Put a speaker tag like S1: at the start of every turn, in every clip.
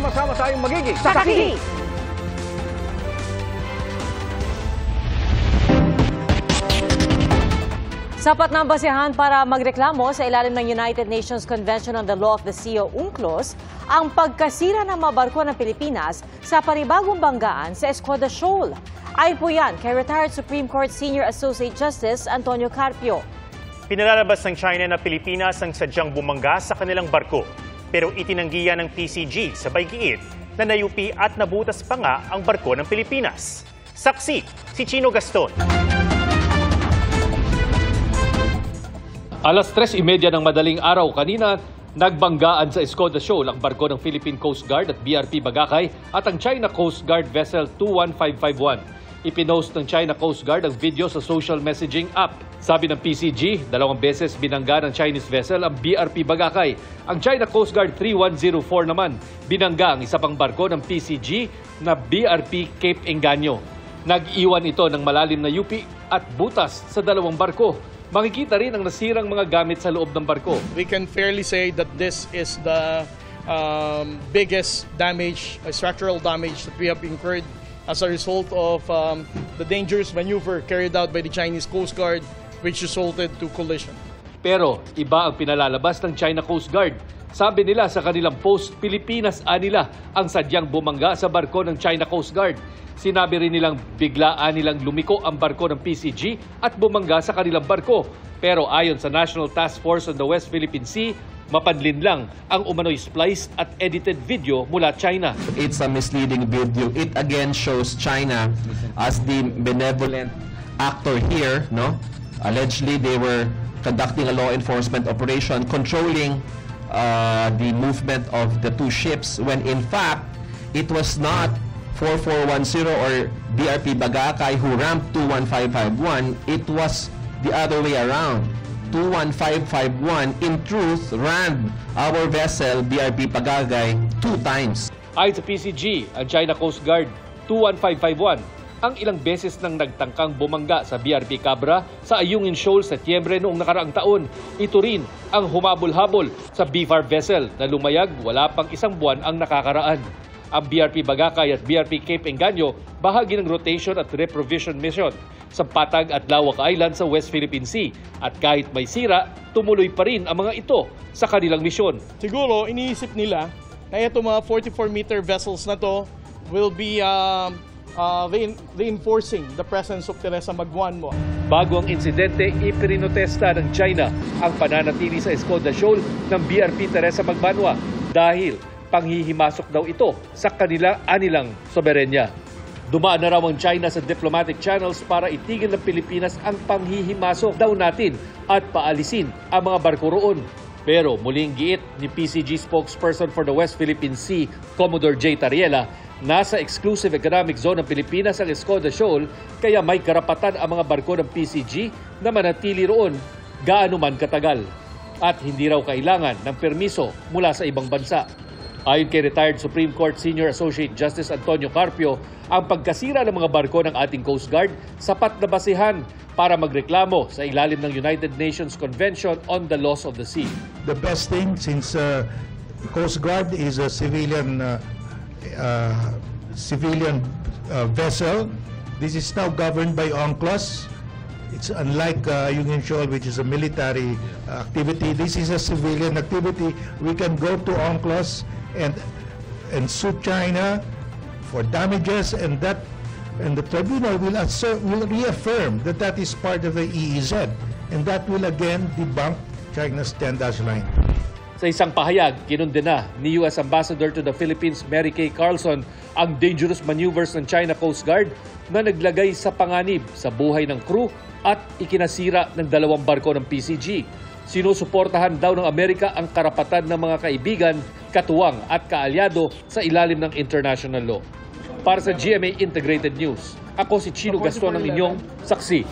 S1: Sama-sama tayong magiging
S2: saksi! Sapat na ang basehan para magreklamo sa ilalim ng United Nations Convention on the Law of the Sea o UNCLOS ang pagkasira ng mga barko ng Pilipinas sa panibagong banggaan sa Escoda Shoal. Ayon po yan kay retired Supreme Court Senior Associate Justice Antonio Carpio.
S3: Pinalalabas ng China na Pilipinas ang sadyang bumangga sa kanilang barko. Pero itinanggi yan ng PCG sabay giit na nayupi at nabutas pa nga ang barko ng Pilipinas. Saksi, si Chino Gaston.
S4: Alas 3:30 ng madaling araw kanina, nagbanggaan sa Escoda Shoal ang barko ng Philippine Coast Guard at BRP Bagakay at ang China Coast Guard vessel 21551. Ipinost ng China Coast Guard ang video sa social messaging app. Sabi ng PCG, 2 beses binangga ng Chinese vessel ang BRP Bagakay. Ang China Coast Guard 3104 naman, binangga ang isa pang barko ng PCG na BRP Cape Engaño. Nag-iwan ito ng malalim na yupi at butas sa 2 barko. Makikita rin ang nasirang mga gamit sa loob ng barko.
S5: We can fairly say that this is the biggest damage, structural damage that we have incurred as a result of the dangerous maneuver carried out by the Chinese Coast Guard, which resulted to collision.
S4: Pero iba ang pinalalabas ng China Coast Guard. Sabi nila sa kanilang post, Pilipinas nila ang sadyang bumangga sa barko ng China Coast Guard. Sinabi rin nilang biglaan nilang lumiko ang barko ng PCG at bumangga sa kanilang barko. Pero ayon sa National Task Force on the West Philippine Sea, mapanlin lang ang umano'y spliced at edited video mula China.
S6: It's a misleading video. It again shows China as the benevolent actor here, no? Allegedly, they were conducting a law enforcement operation controlling the movement of the 2 ships when in fact, it was not 4410 or BRP Bagakay who ramped 21551. It was the other way around. 21551 in truth rammed our vessel BRP Bagakay 2 times.
S4: Ayon sa PCG, ang China Coast Guard 21551 ang ilang beses nang nagtangkang bumangga sa BRP Cabra sa Ayungin Shoal sa Setyembre noong nakaraang taon. Ito rin ang humabol-habol sa BFAR vessel na lumayag wala pang 1 buwan ang nakakaraan. Ang BRP Bagakay at BRP Cape Engaño bahagi ng rotation at reprovision mission sa Patag at Lawak Island sa West Philippine Sea. At kahit may sira, tumuloy pa rin ang mga ito sa kanilang misyon.
S5: Siguro iniisip nila na itong mga 44-meter vessels na to will be reinforcing the presence of Teresa Magbuanmo.
S4: Bago ang insidente, ipinotesta ng China ang pananatili sa Escoda Shoal ng BRP Teresa Magbanwa dahil panghihimasok daw ito sa anilang soberenya. Dumaan na raw ang China sa diplomatic channels para itigil ng Pilipinas ang panghihimasok daw natin at paalisin ang mga barko roon. Pero muling giit ni PCG spokesperson for the West Philippine Sea, Commodore J. Tariela, nasa exclusive economic zone ng Pilipinas ang Escoda Shoal kaya may karapatan ang mga barko ng PCG na manatili roon gaano man katagal at hindi raw kailangan ng permiso mula sa ibang bansa. Ayon kay retired Supreme Court Senior Associate Justice Antonio Carpio, ang pagkasira ng mga barko ng ating Coast Guard sapat na basihan para magreklamo sa ilalim ng United Nations Convention on the Laws of the Sea.
S7: The best thing, since Coast Guard is a civilian vessel, this is now governed by UNCLOS. It's unlike Ayungin Shoal, which is a military activity. This is a civilian activity. We can go to UNCLOS and sue China for damages, and the tribunal will reaffirm that that is part of the EEZ, and that will again debunk China's 10-dash line.
S4: Sa isang pahayag, kinundena ni U.S. Ambassador to the Philippines Mary Kay Carlson ang dangerous maneuvers ng China Coast Guard na naglagay sa panganib sa buhay ng crew at ikinasira ng 2 barko ng PCG. Sinusuportahan daw ng Amerika ang karapatan ng mga kaibigan, katuwang at kaalyado sa ilalim ng international law. Para sa GMA Integrated News, ako si Chino Gaston ng inyong saksi.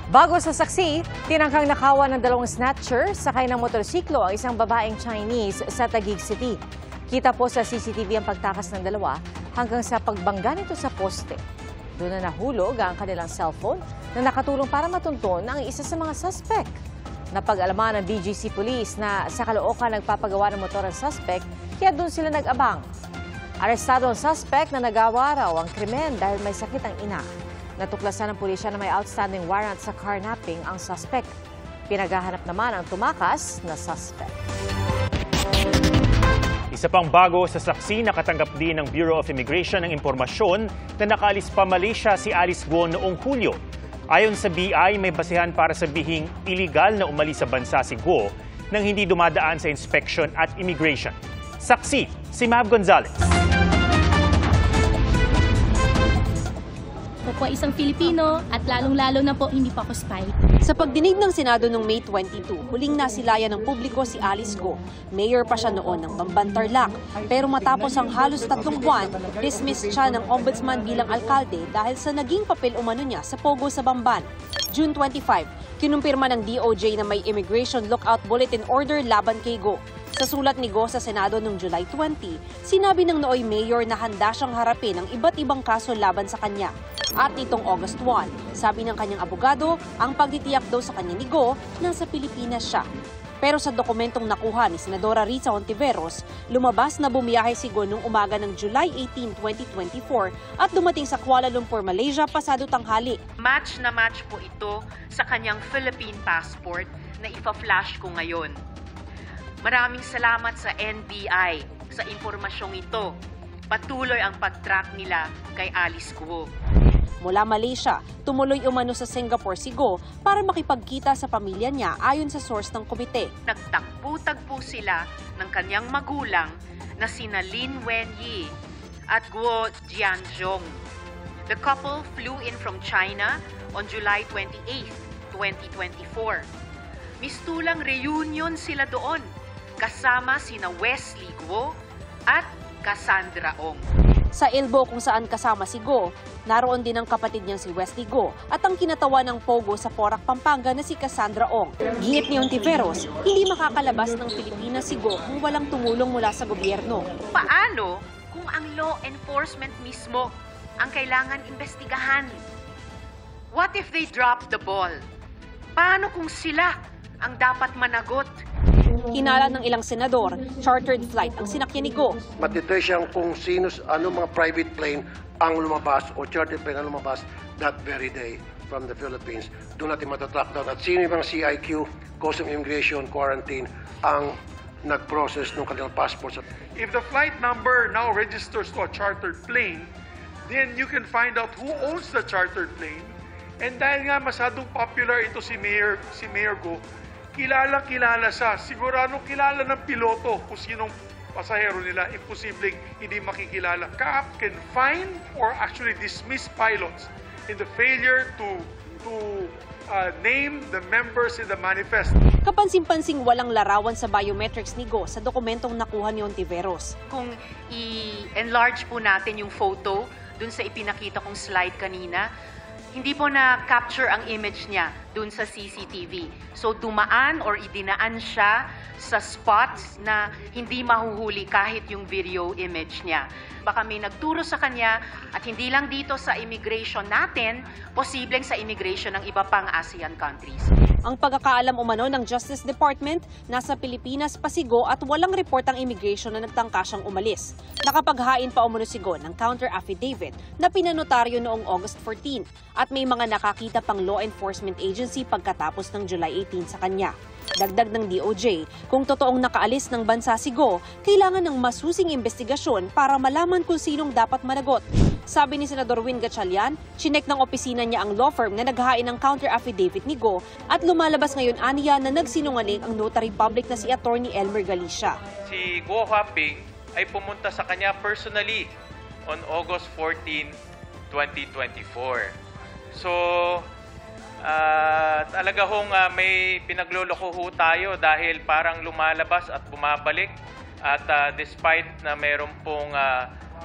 S2: Bago sa saksi, tinangkang nakawan ng 2 snatcher sakay ng motorsiklo ang isang babaeng Chinese sa Taguig City. Kita po sa CCTV ang pagtakas ng 2 hanggang sa pagbangga nito sa poste. Doon na nahulog ang kanilang cellphone na nakatulong para matunton ang isa sa mga suspect. Napag-alaman ng BGC Police na sa Caloocan nagpapagawa ng motor ang suspect, kaya doon sila nag-abang. Arestado ang suspect na nagawa raw ang krimen dahil may sakit ang ina. Natuklasan ng pulisya na may outstanding warrant sa carnapping ang suspect. Pinaghahanap naman ang tumakas na suspect.
S3: Isa pang bago sa saksi, nakatanggap din ng Bureau of Immigration ng impormasyon na nakaalis pa Malaysia si Alice Guo noong Hulyo. Ayon sa BI, may basehan para sabihing iligal na umalis sa bansa si Guo nang hindi dumadaan sa inspection at immigration. Saksi, si Mav Gonzalez.
S1: Ako po isang Filipino at lalong-lalo na po hindi pa ako spy.
S8: Sa pagdinig ng Senado noong May 22, huling nasilayan ng publiko si Alice Guo. Mayor pa siya noon ng Bamban Tarlac. Pero matapos ang halos 3 buwan, dismissed siya ng ombudsman bilang alkalde dahil sa naging papel umano niya sa Pogo sa Bamban. June 25, kinumpirma ng DOJ na may Immigration Lookout Bulletin Order laban kay Guo. Sa sulat ni Guo sa Senado noong July 20, sinabi ng nooy mayor na handa siyang harapin ang iba't ibang kaso laban sa kanya. At nitong August 1, sabi ng kanyang abogado, ang pagtitiyak daw sa kanya ni Guo nasa Pilipinas siya. Pero sa dokumentong nakuha ni Senadora Risa Hontiveros, lumabas na bumiyahe si Guo noong umaga ng July 18, 2024 at dumating sa Kuala Lumpur, Malaysia pasado tanghali.
S9: Match na match po ito sa kanyang Philippine passport na ipa-flash ko ngayon. Maraming salamat sa NBI sa impormasyong ito. Patuloy ang pag-track nila kay Alice Guo.
S8: Mula Malaysia, tumuloy umano sa Singapore si Guo para makipagkita sa pamilya niya ayon sa source ng komite.
S9: Nagtagpo-tagpo sila ng kanyang magulang na sina Lin Wenyi at Guo Jianzhong. The couple flew in from China on July 28, 2024. Mistulang reunion sila doon kasama sina Wesley Guo at Cassandra Ong.
S8: Sa Ilbo kung saan kasama si Guo, naroon din ang kapatid niyang si Wesley Guo at ang kinatawa ng Pogo sa Porac, Pampanga na si Cassandra Ong. Giit ni Hontiveros, hindi makakalabas ng Pilipinas si Guo kung walang tumulong mula sa gobyerno.
S9: Paano kung ang law enforcement mismo ang kailangan imbestigahan? What if they drop the ball? Paano kung sila ang dapat managot?
S8: Hinala ng ilang senador, chartered flight ang sinakyan ni Guo.
S10: Matitry siyang kung sino, mga private plane ang lumabas o chartered plane ang lumabas that very day from the Philippines. Doon natin matatrack down. At sino yung CIQ, Customs Immigration, Quarantine, ang nag-process ng kanilang passports.
S11: If the flight number now registers to a chartered plane, then you can find out who owns the chartered plane. And dahil nga masyadong popular ito si Mayor Guo, kilala siya. Sigurado kilala ng piloto kung sinong pasahero nila. Imposibleng hindi makikilala. CAAP can fine or actually dismiss pilots in the failure to name the members in the manifest.
S8: Kapansin-pansing walang larawan sa biometrics ni Guo sa dokumentong nakuha ni Hontiveros.
S9: Kung i-enlarge po natin yung photo dun sa ipinakita kong slide kanina, hindi po na-capture ang image niya dun sa CCTV. So dumaan or idinaan siya sa spots na hindi mahuhuli kahit yung video image niya. Baka may nagturo sa kanya at hindi lang dito sa immigration natin, posibleng sa immigration ng iba pang ASEAN countries.
S8: Ang pagkakaalam umano ng Justice Department, nasa Pilipinas pa si Guo at walang report ang immigration na nagtangka siyang umalis. Nakapaghain pa umano si Guo ng counter affidavit na pinanotaryo noong August 14 at may mga nakakita pang law enforcement agency pagkatapos ng July 18 sa kanya. Dagdag ng DOJ, kung totoong nakaalis ng bansa si Guo, kailangan ng masusing investigasyon para malaman kung sinong dapat managot. Sabi ni Senador Win Gatchalian, chinek ng opisina niya ang law firm na naghahain ng counter affidavit ni Guo at lumalabas ngayon aniya na nagsinungaling ang notary public na si Attorney Elmer Galicia.
S12: Si Guo Huaping ay pumunta sa kanya personally on August 14, 2024. So, talaga hong may pinagloloko ho tayo dahil parang lumalabas at bumabalik at despite na mayroon pong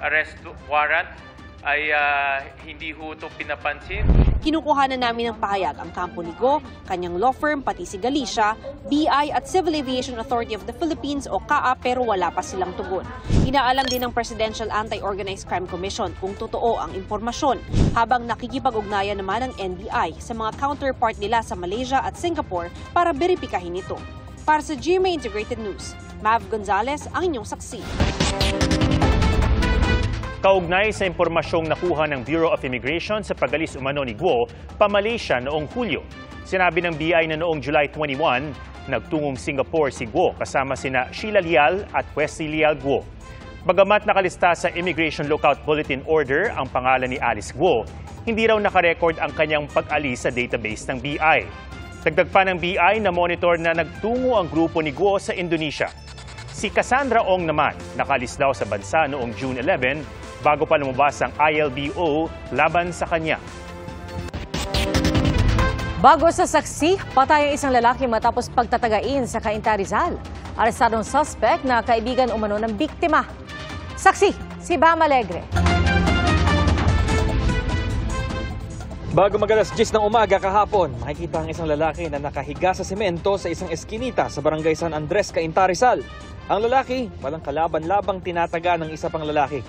S12: arrest warrant, ay hindi ho ito pinapansin.
S8: Kinukuha na namin ng pahayag ang kampo ni Go, kanyang law firm, pati si Galicia, BI at Civil Aviation Authority of the Philippines o CAA pero wala pa silang tugon. Inaalam din ng Presidential Anti-Organized Crime Commission kung totoo ang impormasyon, habang nakikipag-ugnayan naman ang NBI sa mga counterpart nila sa Malaysia at Singapore para beripikahin ito. Para sa GMA Integrated News, Mav Gonzalez ang inyong saksi.
S3: Kaugnay sa impormasyong nakuha ng Bureau of Immigration sa pag-alis umano ni Guo pa Malaysia noong Hulyo. Sinabi ng BI na noong July 21, nagtungong Singapore si Guo kasama sina Sheila Lial at Wesley Lial Guo. Bagamat nakalista sa Immigration Lookout Bulletin Order ang pangalan ni Alice Guo, hindi raw nakarecord ang kanyang pag-alis sa database ng BI. Dagdag pa ng BI na monitor na nagtungo ang grupo ni Guo sa Indonesia. Si Cassandra Ong naman nakalis daw sa bansa noong June 11 bago pa lumabas ang ILBO laban sa kanya.
S2: Bago sa saksi, patay ang isang lalaki matapos pagtatagain sa Cainta, Rizal. Arestadong suspect na kaibigan umano ng biktima. Saksi, si Bam Alegre.
S13: Bago mag-alas 10 ng umaga kahapon, makikita ang isang lalaki na nakahiga sa semento sa isang eskinita sa barangay San Andres, Cainta, Rizal. Ang lalaki, walang kalaban-labang tinataga ng isa pang lalaki.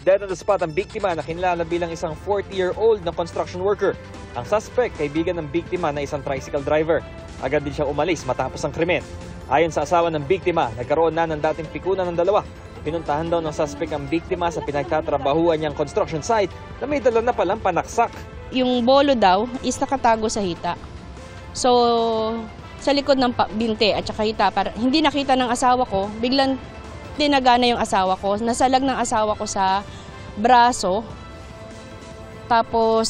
S13: Dead on the spot ang biktima na kinilala bilang isang 40-year-old na construction worker. Ang suspect, kaibigan ng biktima na isang tricycle driver. Agad din siya umalis matapos ang krimen. Ayon sa asawa ng biktima, nagkaroon na ng dating pikunan ng dalawa. Pinuntahan daw ng suspect ang biktima sa pinagtatrabahuan niyang construction site na may dala na palang panaksak.
S14: Yung bolo daw is nakatago sa hita. So, sa likod ng binte at saka hita, hindi nakita ng asawa ko, biglang tinagana yung asawa ko. Nasalag ng asawa ko sa braso. Tapos,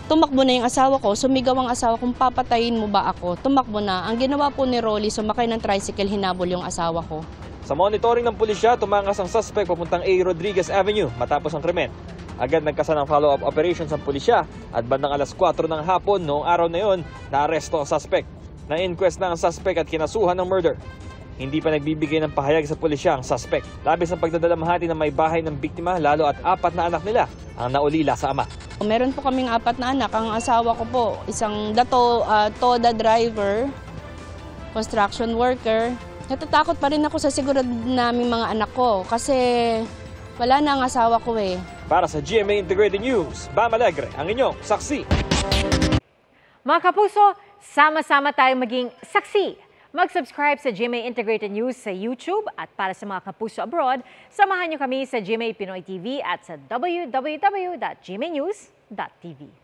S14: tumakbo na yung asawa ko. Sumigaw ang asawa kung papatayin mo ba ako. Tumakbo na. Ang ginawa po ni Rolly, sumakay ng tricycle, hinabol yung asawa ko.
S13: Sa monitoring ng pulisya, tumangas ang suspect papuntang A. Rodriguez Avenue matapos ang krimen. Agad nagkasa ng follow-up operations ang pulisya at bandang alas 4 ng hapon noong araw na yon, naaresto ang suspect. Na-inquest na ang suspect at kinasuhan ng murder. Hindi pa nagbibigay ng pahayag sa pulisya ang suspect. Labis ang pagdadalamhati ng may bahay ng biktima, lalo at 4 na anak nila ang naulila sa ama.
S14: Meron po kaming 4 na anak. Ang asawa ko po, isang TODA driver, construction worker. Natatakot pa rin ako sa seguridad naming mga anak ko kasi wala na ang asawa ko eh.
S13: Para sa GMA Integrated News, Bam Alegre, ang inyong saksi.
S2: Mga kapuso, sama-sama tayong maging saksi. Mag-subscribe sa GMA Integrated News sa YouTube at para sa mga kapuso abroad, samahan niyo kami sa GMA Pinoy TV at sa www.gmanews.tv.